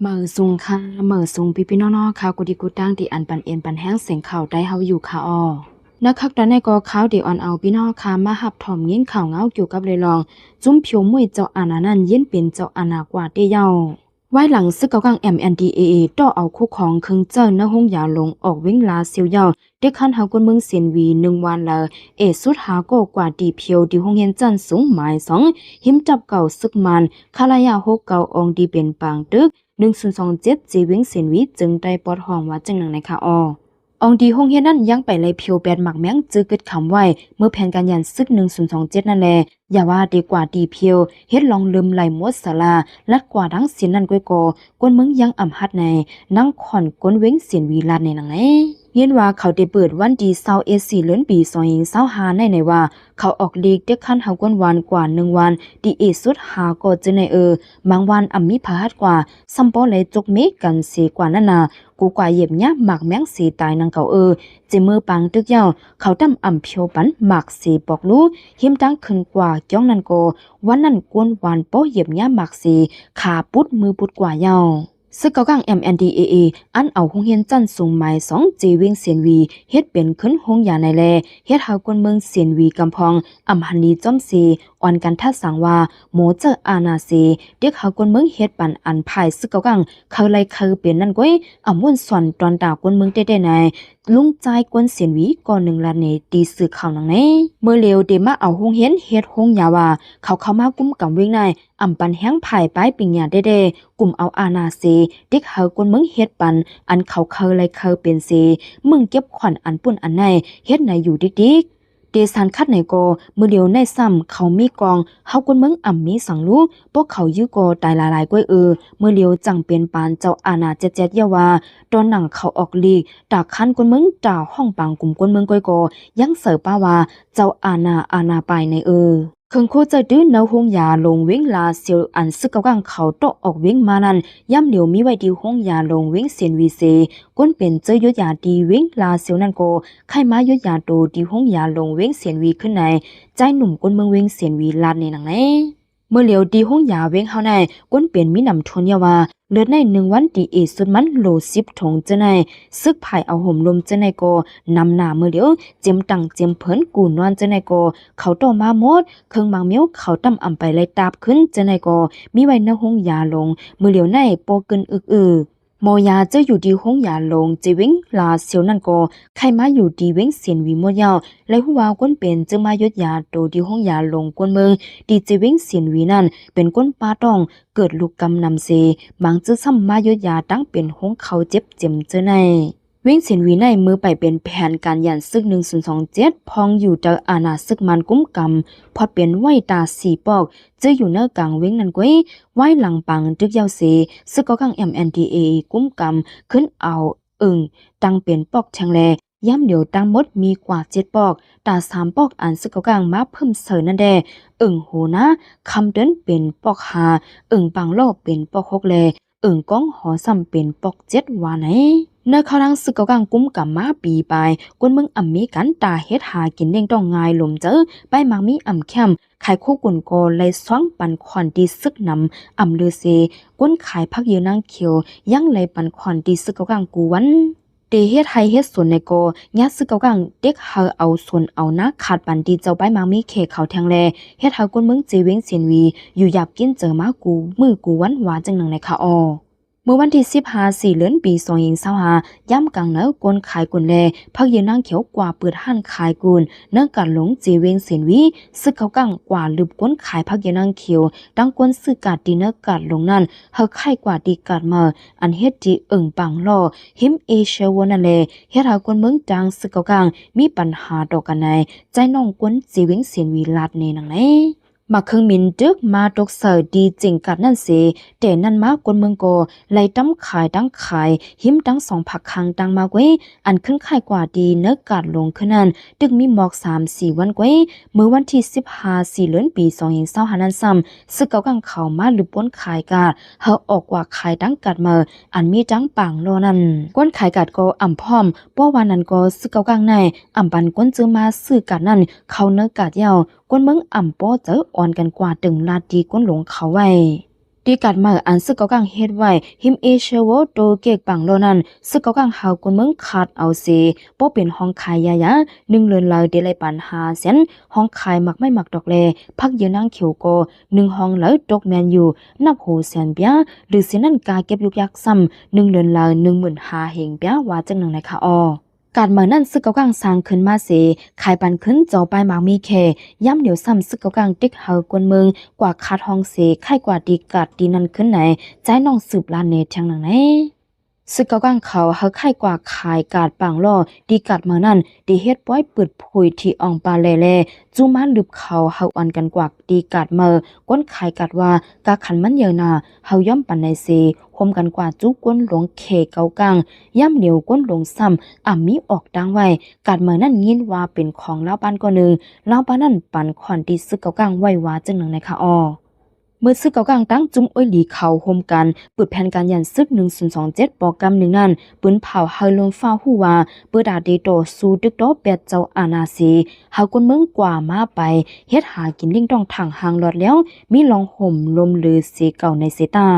เหมอซุงค่ะเหมอซุงพี่น้องๆค่ะกูดีกูตั้งที่อันปันเอ็นปันแห้งเสียงข่าวได้เฮาอยู่ค่ะอ้อนักคักตอนในก็ข่าวดีออนเอาพี่น้องค่ะมาหับถ่อมยินข่าวเงาเกี่ยวกับเลยลองจุ้มผิวมุ้ยเจ้าอานานั่นยินเป็นเจ้าอานากว่าเตเยาไว้หลังซึกเกากัง MNDAA ต่อเอาคู่ของคึงเจ้าณห้องยาลงออกวิ่งลาเซียวเยาเด็กคันเฮากวนเมืองเซียนวี1 วันละสุดหาก็กว่าดีเพียวดีห้องเฮียนจันสูงหมาย2หิมจับเก่าซึกมันคาลายา6เก่าอองดีเป็นปางตึก1027จีวิงเสียนวีจึงได้ปอดห้องว่าจังหนังในค่ะอองดีห้องเฮียนนั่นยังไปเลยเพียวแปดหมักแมงจื้อกึดคำไว้เมื่อแผนการยันซึก1027นั่นแลอย่าว่าดีกว่าดีเพียวเฮ็ดลองลืมไหลมดสลาลัดกว่าดังเสียนนั่นก้อยกกวนเมืองยังอ่ำฮัดในนั่งข่อนกวนเว้งเสียนวีลาดในหนังเย็นว่าเขาได้เปิดวันดี24เดือนปี2025ในว่าเขาออกลีกเด็กขั้นเฮากวนวันกว่า1 วันดีสุดหาก็จะในบางวันอ่ำมีพาหัดกว่าซัมปอเลยจกเมกันเสกว่านั่นน่ะกูกว่าเหยียบเนี่ยหมากแมงสีตายนางเก่าเจมือปังตึกเย้าเขาดำอ่ำเพียวปันหมากสีปอกรู้หิมตั้งขึ้นกว่าจ้องนั่นโกวันนั้นกวนวันโป้เหยียบเนี่ยหมากสีขาปุดมือปุดกว่าเย้าซึกเกากัง MNDAA อันเอาหงเฮียนจันสูงหมาย2จีเวงเสียนวีเฮ็ดเป็นขึ้นหงยาในแลเฮ็ดเฮากวนเมืองเสียนวีกำพองอำหันนีจ้อมสีอ่อนกันทัดสังว่าหมูเจออาณาสีเด็กเฮากวนเมืองเฮ็ดปันอันภายซึกเกากังเขาไลคือเป็นนั่นก้อยอำม่วนส่วนตอนตากวนเมืองได้ในลุงใจกวนเสียนวีก่อน1 ล้านในตีสื่อข่าวนังในเมื่อเร็วเดมาเอาหงเฮียนเฮ็ดหงยาว่าเขาเข้ามากุมกำเวงในอำปันแห้งภายป้ายปิงยาได้กลุ่มเอาอาณาสีเด็กเฮากวนเมืองเฮ็ดปันอันเขาเคยไลเคยเป็นสีมึงเก็บขวัญอันปุ่นอันในเฮ็ดในอยู่ดิกเดซานคัดไหนโกมือเดียวในซ้ำเขามีกองเฮากวนเมืองอ่ำมีสังลูพวกเขายื้อโกตายหลายๆก้อยมือเดียวจังเป็นปานเจ้าอาณาเจ็ดเยาว่าตอนหนังเขาออกลีกตากคันกวนเมืองจ่าห้องปางกลุ่มกวนเมืองก้อยโกยังเสิร์ป้าว่าเจ้าอาณาไปในเคิงโคจะดื้อเนาหงยาลงเว้งลาเซียวอันซึกเกากังเขาโตออกเว้งมานั้นย่ำเหลียวมีไว้ดีหงยาลงเว้งเซียนวีเซก้นเป็นเจยยาดีเว้งลาเซียวนั่นโกไขมายยาโตดีหงยาลงเว้งเซียนวีขึ้นในใจหนุ่มก้นเมืองเว้งเซียนวีลาดในหนังไหนเมื่อเหลียวดีหงยาเว้งเฮาในก้นเป็นมีนำทนยาว่าเลือดใน1 วันดีสุดมันโล10 ถงจะในซึกภายเอาห่มลมจะในโกนำหน้าเมื่อเดียวเจียมตังเจียมเผินกูนอนจะในโกเขาโตมาหมดเครื่องบางเมียวเขาตำอำไปเลยตาบขึ้นจะในโกมีไว้ในห้องยาลงเมื่อเหลียวในโปกึนโมยาจะอยู่ดีห้องยาลงจีวิงลาเซียวนั่นก็ใครมาอยู่ดีเว้งเสียนวีโมยาวและหัวก้นเป็นจึงมายดยาโตดีห้องยาลงกวนเมืองดีจีวิงเสียนวีนั่นเป็นก้นป้าต้องเกิดลูกกำนำเซบางจื้อซ้ำมายดยาตั้งเป็นห้องเขาเจ็บเจ็มเจอในเว้งเสียนวีในมือไปเป็นแผนการยันซึก1027พองอยู่เจออาณาซึกมันกุ้มกำพอเป็นไหวตาสีปอกเจออยู่เนื้อกลางเว้งนั่นก้อยไหวหลังปังดึกยาวเสซึกก็กัง MNDA กุ้มกำขึ้นเอาตั้งเป็นปอกแทงแลย่ำเดียวตั้งหมดมีกว่า7 ปอกตา3 ปอกอันซึกก็กังมาเพิ่มเสรินั่นแดโหนะคำเดินเป็นปอก5ปังโลบเป็นปอก6แลก้องหอซ้ำเป็นปอก7ว่าไหนเนื้อเขาดังซึกเกากังกุ้มกับมาปีไปกวนเมืองอ่ำมีกันตาเฮ็ดหากินเด้งต้องง่ายลมเจอไปมังมีอ่ำแคมขายคู่กุนโกเลยซ้องปันควันดีซึกนำอ่ำเลือเซก้นขายพักเยนางเขียวยังเลยปันควันดีซึกเกากังกูวันเตเฮ็ดไฮเฮ็ดส่วนในโกญาซึกเกากังเด็กเฮาเอาส่วนเอานะขาดปันดีเจ้าใบมังมีเขเขาแทงแลเฮ็ดเฮากวนเมืองจีเวงเซียนวีอยู่หยับกินเจอมากูมือกูวันหวาจังหนังในคาเมื่อวันที่15 เดือนปี2025ย่ำกลางเนื้อกวนขายกุนแลพักยืนนั่งเขียวกว่าเปิดห้านขายกุนเนื้อกัดหลงจีเวงเสียนวีซึกเขากังกว่าลืบกวนขายพักยืนนั่งเขียวตั้งกวนซื้อกาดดีเนื้อกัดหลงนั่นเฮาไข่กว่าดีกาดมาอันเฮ็ดดีปังล่อหิมเอเชียวันนั่นแลเฮ็ดหากวนเมืองจังซึกเขากังมีปัญหาดอกกันในใจน้องกวนจีเวงเสียนวีลาดในนังไหนมาเครื่องมินดึกมาตกเสอดีจริงกัดนั่นเสแต่นั่นมากวนเมืองโกไล่ตั้มขายตั้งขายหิมตั้ง2 ผักคังตั้งมาไว้อันขึ้นขายกว่าดีเนื้อกาดลงขึ้นนั้นดึกมีหมอก3-4 วันไว้เมื่อวันที่15 เดือนปี2025นั้นซ้ำซึกเกากังเขามาหรือป้นขายกาดเฮาออกกว่าขายตั้งกัดมาอันมีจังปังโลนั่นก้นขายกาดก็อ่ำพร้อมป้อวันนั้นก็ซึกเกากังในอ่ำปันก้นจื้อมาซื้อกาดนั่นเขาเนื้อกาดยาวก้นเมืองอ่ำป้อเจออ่อนกันกว่าตึงลาดดีก้นหลงเขาไว้เต ดีกัดมาอันซึกเกากังเฮ็ดไว้หิมเอเชโวโตเกกปังโลนั้นซึกเกากังเฮากุนเมืองขาดเอาเสบ่เป็นห้องขายยา1เรือนลายเดลัยปัน5เซนห้องขายมักไม่มักดอกแลพักเยนางเขียวก็1ห้องเลยตกแมนอยู่นับโหแสนเปียหรือสินั่นกาเก็บยุกยักซ้ำ1เรือนลาย15,000เฮงเปียว่าจังหนึงนะคะอ้อการเมืองนั้นซึกเกากังสร้างขึ้นมาเสขายปันขึ้นจอไปหมากมีแค่ย่ำเหนียวซ้ำซึกเกากังติ๊กเฮากวนเมืองกว่าคาดห้องเสไข่กว่าดีกัดดีนั้นขึ้นไหนใจน้องสืบลานเนทางหนังไหนซึกเกากังเขาเฮาไข่กว่าขายกาดปังล่อดีกัดเมืองนั้นดีเฮ็ดป้อยเปิดผุยที่อ่องปลาแล่จูมาลึบเขาเฮาอ่อนกันกว่าดีกัดเมือก้นขายกัดว่ากาขันมันเยอะนาเฮาย่อมปันในเสคมกันกว่าจุก้นหลวงเคเกากังย่ำเหนียวก้นหลวงซ้ำมีออกดังไว้กาดเมือนั่นยินว่าเป็นของลาวบ้านก็นึงลาวบ้านนั่นปันขวัญที่ซึกเกากังไว้ว่าจังหนึงนะคะอ้อเมื่อซึกเกากังตั้งจุ้มอ้อยหลีเขาโฮมกันเปิดแผนการยันซึก1027ปอกำหนึ่งนั้นปืนเผาเฮาลมฟ้าหูว่าเปิดดาเดโตสู่ดึกดอแปดเจ้าอาณาสีเฮาคนเมืองกว่ามาไปเฮ็ดหากินลิ่งต้องทางหางหลอดแล้วมีลองห่มลมลือเสเก่าในเสตา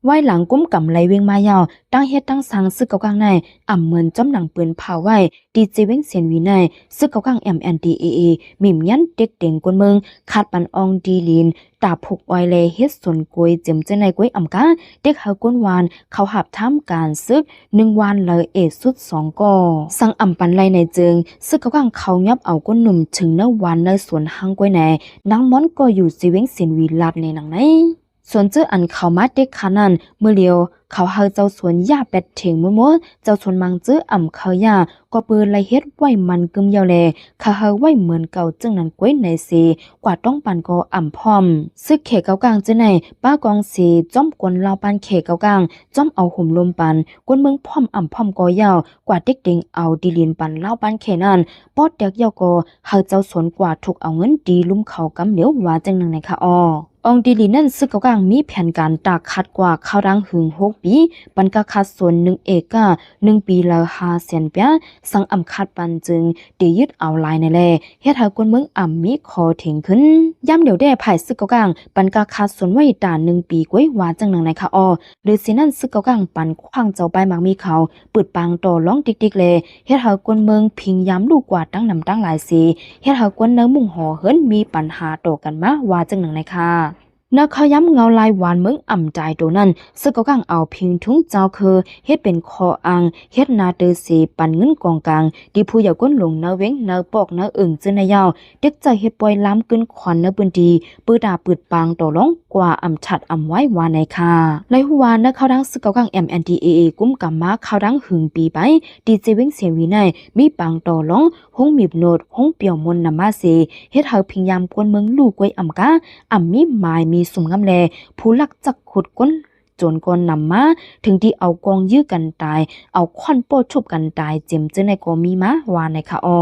ไว้หลังกุ้มกำไลเวงมายาวตั้งเฮ็ดตั้งสังซึกเกากังในเหมือนจอมหนังปืนเผาไว้ดีเจเวงเสียนวีในซึกเกากัง MNDAA มิมยันเด็กเด่งกวนเมืองขาดปันอองดีลินตาผูกไว้เลยเฮ็ดสนกวยเจียมเจในกวยกาเด็กเฮากวนวานเขาหับทํการซึก1วันเลยสุด2ก่อสังปันไลในจึงซึกเกากังเขายับเอาก้นหนุ่มถึงเนวันในสวนหางกวยไหนนางม้อนก็อยู่เจเวงเสียนวีลาดในหนังไหนส่วนเจ้าอันเขามาเด็กขานั้นเมื่อเลียวเขาเฮาเจ้าสวนยาเป็ดเถิงมัวเจ้าสวนมังเจ้าเขายาก็ปืนไลเฮ็ดไว้มันกึมยาวแลเขาเฮาไว้เหมือนเก่าจึงนั้นก้วยในเสกว่าต้องปันก็พร้อมซึกเขเกากลางเจ้าในป้ากองเสจ้อมกวนลาวปันเขเกากลางจ้อมเอาห่มลมปันกวนเมืองพร้อมพร้อมก็ยาวกว่าเด็กเด้งเอาดีเลียนปันลาวปันเขนั้นปอดเด็กยาวก็เฮาเจ้าสวนกว่าถูกเอาเงินดีลุ่มเขากำเหลียวว่าจังนั้นนะคะอ้อองดีลีนั่นซึกเกากังมีแผนการตากคัดกว่าข้าวดังหึง6ปีปันกะคัดส่วน1เอกะ1ปีละ5แสนเปียสังคัดปันจึงได้ยึดเอาลายในแลเฮ็ดให้คนเมืองมีขอถึงขึ้นย่ำเดี๋ยวได้ภายซึกเกากังปันกะคัดส่วนไว้ตา1ปีก้วยว่าจังนังในคะอ้อหรือสินั่นซึกเกากังปันขว้างเจ้าไปมักมีเขาเปิดปางต่อร้องติ๊กๆแลเฮ็ดให้คนเมืองพิงย้ำลูกกว่าตั้งนำตั้งหลายสิเฮ็ดให้คนเนื้อมุ่งหอเฮิรนมีปัญหาต่อกันมาว่าจังนังในค่ะนักขย้ำเงาลายหวานเมืองใจตัวนั้นซึกเกากังเอาพิงทุงเจ้าคือเฮ็ดเป็นคออังเฮ็ดนาเตอสีปันเงินกองกลางดีผู้อยากก้นหลงเนื้อเว้งเนื้อปอกเนื้ออึ่งจึงในยาวเด็กใจเฮ็ดปล่อยล้ำกึนขวัญเนื้อปืนดีปืดาปืดปางต่อร้องกว่าฉัดไว้วาในค่ะไลหัวนักเข้าดังซึกเกากัง MNDAA กุ้มกำมาเข้าดังหึงปีไปดีเจเว้งเสียงวีในมีปางต่อร้องห้องมีบโนดห้องเปี่ยวมนนำมาเสเฮ็ดเฮาพิงยามกวนเมืองลูกกวยกามีหมายมีสุ่มงำแลผู้ลักจักขุดก้นจนก่อนนำมาถึงที่เอากองยื้อกันตายเอาควันโป้ชุบกันตายเจ็มเจอในก็มีมาว่าในค่ะอ้อ